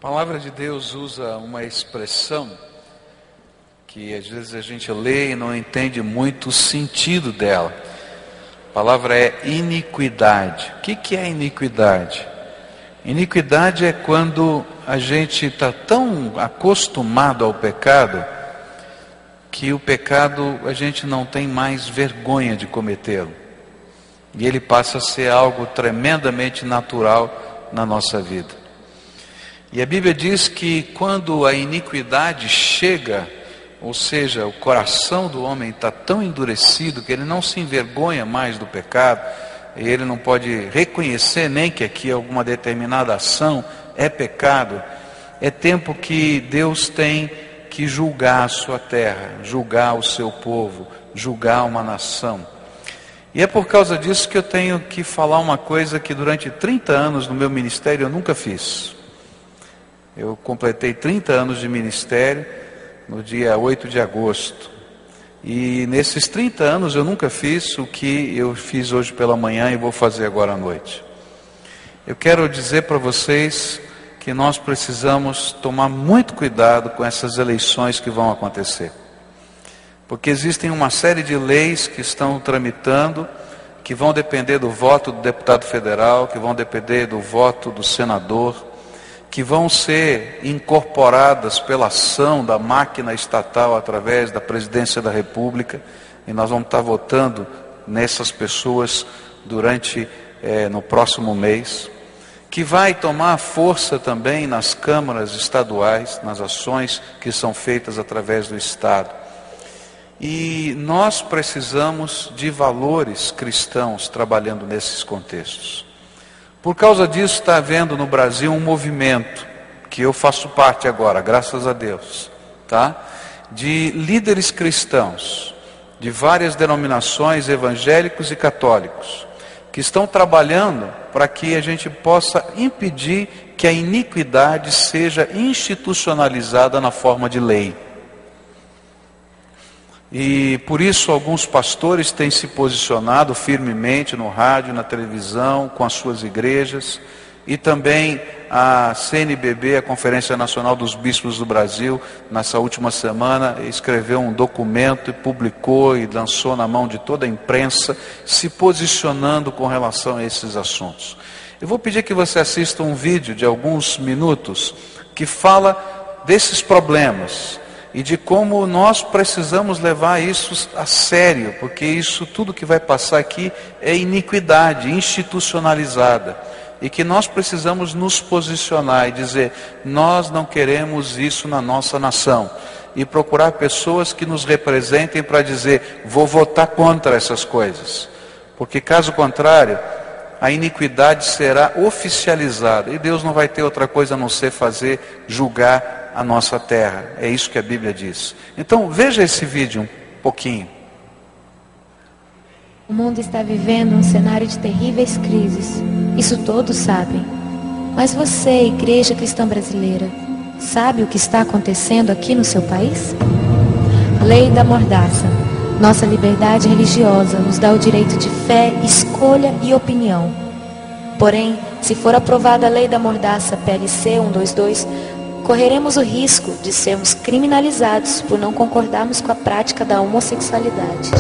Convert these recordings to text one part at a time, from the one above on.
A palavra de Deus usa uma expressão que às vezes a gente lê e não entende muito o sentido dela. A palavra é iniquidade. O que é iniquidade? Iniquidade é quando a gente está tão acostumado ao pecado que o pecado a gente não tem mais vergonha de cometê-lo. E ele passa a ser algo tremendamente natural na nossa vida. E a Bíblia diz que quando a iniquidade chega, ou seja, o coração do homem está tão endurecido que ele não se envergonha mais do pecado, e ele não pode reconhecer nem que aqui alguma determinada ação é pecado, é tempo que Deus tem que julgar a sua terra, julgar o seu povo, julgar uma nação. E é por causa disso que eu tenho que falar uma coisa que durante 30 anos no meu ministério eu nunca fiz. Eu completei 30 anos de ministério no dia 8 de agosto. E nesses 30 anos eu nunca fiz o que eu fiz hoje pela manhã e vou fazer agora à noite. Eu quero dizer para vocês que nós precisamos tomar muito cuidado com essas eleições que vão acontecer. Porque existem uma série de leis que estão tramitando, que vão depender do voto do deputado federal, que vão depender do voto do senador, que vão ser incorporadas pela ação da máquina estatal através da presidência da República, e nós vamos estar votando nessas pessoas no próximo mês, que vai tomar força também nas câmaras estaduais, nas ações que são feitas através do Estado. E nós precisamos de valores cristãos trabalhando nesses contextos. Por causa disso está havendo no Brasil um movimento, que eu faço parte agora, graças a Deus, de líderes cristãos, de várias denominações evangélicos e católicos, que estão trabalhando para que a gente possa impedir que a iniquidade seja institucionalizada na forma de lei. E por isso alguns pastores têm se posicionado firmemente no rádio, na televisão, com as suas igrejas, e também a CNBB, a Conferência Nacional dos Bispos do Brasil, nessa última semana escreveu um documento e publicou e lançou na mão de toda a imprensa, se posicionando com relação a esses assuntos. Eu vou pedir que você assista um vídeo de alguns minutos que fala desses problemas e de como nós precisamos levar isso a sério, porque isso tudo que vai passar aqui é iniquidade institucionalizada, e que nós precisamos nos posicionar e dizer, nós não queremos isso na nossa nação, e procurar pessoas que nos representem para dizer, vou votar contra essas coisas, porque caso contrário, a iniquidade será oficializada, e Deus não vai ter outra coisa a não ser julgar a nossa terra. É isso que a Bíblia diz. Então veja esse vídeo um pouquinho. O mundo está vivendo um cenário de terríveis crises. Isso todos sabem. Mas você, Igreja Cristã Brasileira, sabe o que está acontecendo aqui no seu país? Lei da Mordaça. Nossa liberdade religiosa nos dá o direito de fé, escolha e opinião. Porém, se for aprovada a Lei da Mordaça PLC 122, correremos o risco de sermos criminalizados por não concordarmos com a prática da homossexualidade.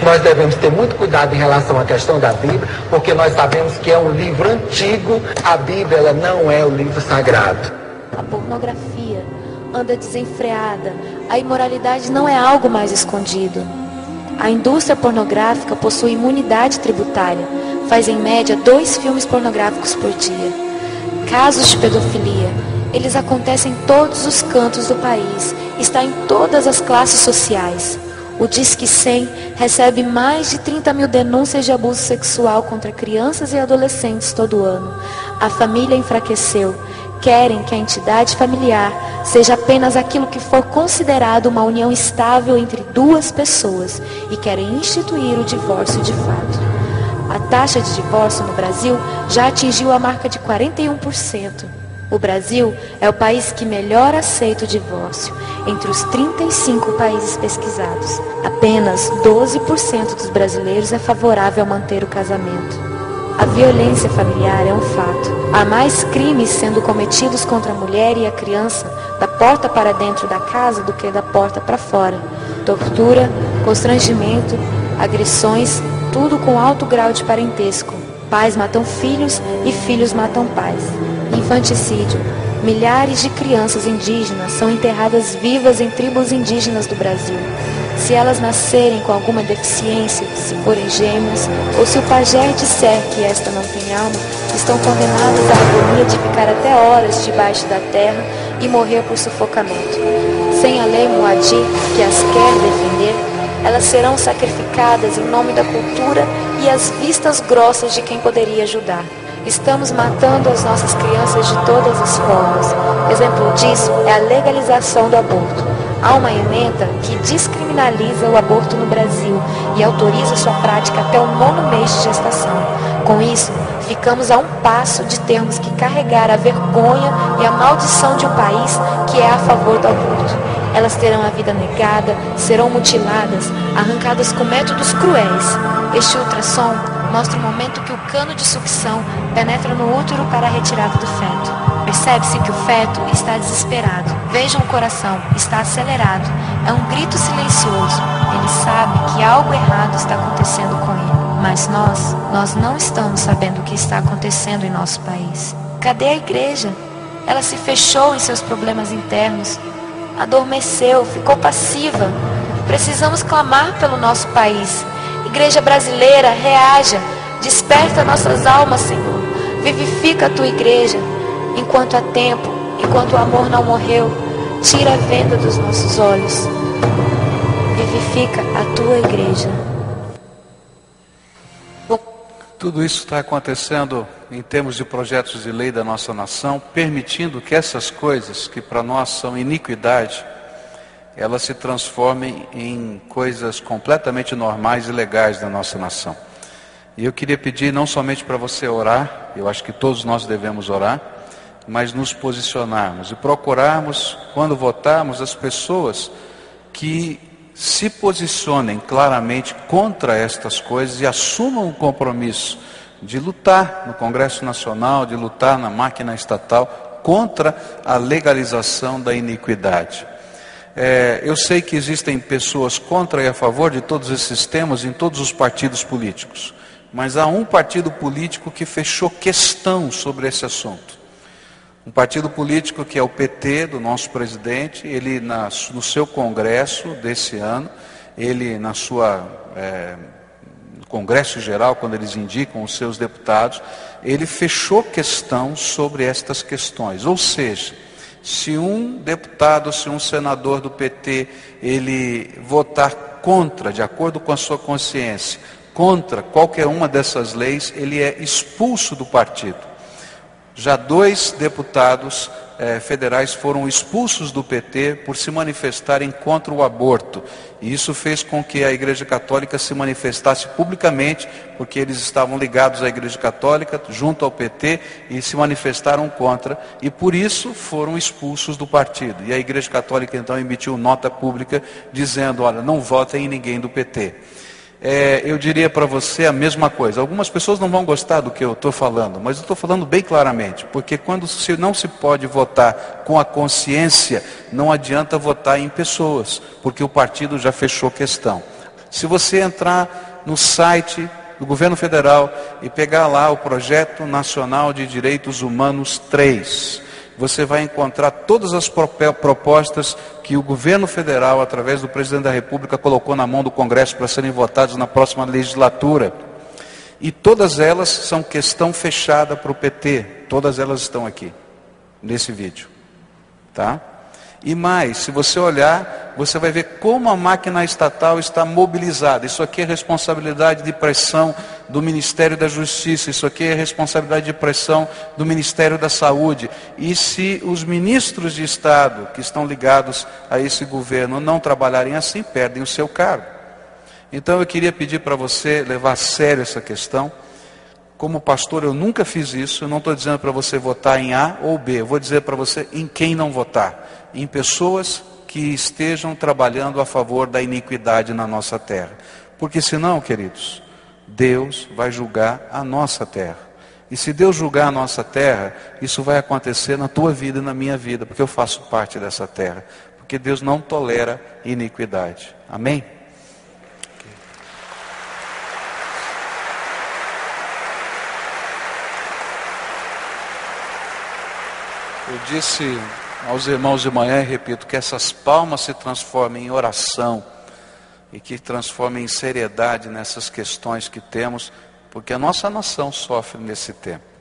Nós devemos ter muito cuidado em relação à questão da Bíblia, porque nós sabemos que é um livro antigo, a Bíblia ela não é o livro sagrado. A pornografia anda desenfreada, a imoralidade não é algo mais escondido. A indústria pornográfica possui imunidade tributária, faz em média 2 filmes pornográficos por dia. Casos de pedofilia, eles acontecem em todos os cantos do país, está em todas as classes sociais. O Disque 100 recebe mais de 30 mil denúncias de abuso sexual contra crianças e adolescentes todo ano. A família enfraqueceu. Querem que a entidade familiar seja apenas aquilo que for considerado uma união estável entre 2 pessoas e querem instituir o divórcio de fato. A taxa de divórcio no Brasil já atingiu a marca de 41%. O Brasil é o país que melhor aceita o divórcio entre os 35 países pesquisados. Apenas 12% dos brasileiros é favorável a manter o casamento. A violência familiar é um fato. Há mais crimes sendo cometidos contra a mulher e a criança da porta para dentro da casa do que da porta para fora. Tortura, constrangimento, agressões, tudo com alto grau de parentesco. Pais matam filhos e filhos matam pais. Infanticídio. Milhares de crianças indígenas são enterradas vivas em tribos indígenas do Brasil. Se elas nascerem com alguma deficiência, se forem gêmeas, ou se o pajé disser que esta não tem alma, estão condenadas à agonia de ficar até horas debaixo da terra e morrer por sufocamento. Sem a lei Moadi, que as quer defender, elas serão sacrificadas em nome da cultura e às vistas grossas de quem poderia ajudar. Estamos matando as nossas crianças de todas as formas. Exemplo disso é a legalização do aborto. Há uma emenda que descriminaliza o aborto no Brasil e autoriza sua prática até o 9º mês de gestação. Com isso, ficamos a um passo de termos que carregar a vergonha e a maldição de um país que é a favor do aborto. Elas terão a vida negada, serão mutiladas, arrancadas com métodos cruéis. Este ultrassom mostra o momento que o cano de sucção penetra no útero para a retirada do feto. Percebe-se que o feto está desesperado. Vejam o coração, está acelerado. É um grito silencioso. Ele sabe que algo errado está acontecendo com ele. Mas nós não estamos sabendo o que está acontecendo em nosso país. Cadê a igreja? Ela se fechou em seus problemas internos. Adormeceu, ficou passiva. Precisamos clamar pelo nosso país. Igreja brasileira, reaja. Desperta nossas almas, Senhor. Vivifica a tua igreja. Enquanto há tempo, enquanto o amor não morreu, tira a venda dos nossos olhos. Vivifica a tua igreja. Tudo isso está acontecendo em termos de projetos de lei da nossa nação, permitindo que essas coisas, que para nós são iniquidade, elas se transformem em coisas completamente normais e legais da nossa nação. E eu queria pedir não somente para você orar, eu acho que todos nós devemos orar, mas nos posicionarmos e procurarmos, quando votarmos, as pessoas que se posicionem claramente contra estas coisas e assumam o compromisso de lutar no Congresso Nacional, de lutar na máquina estatal contra a legalização da iniquidade. Eu sei que existem pessoas contra e a favor de todos esses temas em todos os partidos políticos, mas há um partido político que fechou questão sobre esse assunto. Um partido político que é o PT, do nosso presidente. Ele no seu congresso desse ano, ele no congresso geral, quando eles indicam os seus deputados, ele fechou questão sobre estas questões. Ou seja, se um deputado, se um senador do PT, ele votar contra, de acordo com a sua consciência, contra qualquer uma dessas leis, ele é expulso do partido. Já 2 deputados federais foram expulsos do PT por se manifestarem contra o aborto. E isso fez com que a Igreja Católica se manifestasse publicamente, porque eles estavam ligados à Igreja Católica, junto ao PT, e se manifestaram contra, e por isso foram expulsos do partido. E a Igreja Católica então emitiu nota pública dizendo, olha, não votem em ninguém do PT. Eu diria para você a mesma coisa. Algumas pessoas não vão gostar do que eu estou falando, mas eu estou falando bem claramente, porque quando não se pode votar com a consciência, não adianta votar em pessoas, porque o partido já fechou questão. Se você entrar no site do governo federal e pegar lá o Projeto Nacional de Direitos Humanos 3, você vai encontrar todas as propostas que o governo federal, através do presidente da República, colocou na mão do Congresso para serem votadas na próxima legislatura. E todas elas são questão fechada para o PT. Todas elas estão aqui, nesse vídeo. Tá? E mais, se você olhar, você vai ver como a máquina estatal está mobilizada. Isso aqui é responsabilidade de pressão do Ministério da Justiça. Isso aqui é responsabilidade de pressão do Ministério da Saúde. E se os ministros de Estado que estão ligados a esse governo não trabalharem assim, perdem o seu cargo. Então eu queria pedir para você levar a sério essa questão. Como pastor eu nunca fiz isso, eu não estou dizendo para você votar em A ou B, eu vou dizer para você em quem não votar. Em pessoas que estejam trabalhando a favor da iniquidade na nossa terra. Porque senão, queridos, Deus vai julgar a nossa terra. E se Deus julgar a nossa terra, isso vai acontecer na tua vida e na minha vida, porque eu faço parte dessa terra. Porque Deus não tolera iniquidade. Amém? Eu disse aos irmãos de manhã e repito, que essas palmas se transformem em oração e que transformem em seriedade nessas questões que temos, porque a nossa nação sofre nesse tempo.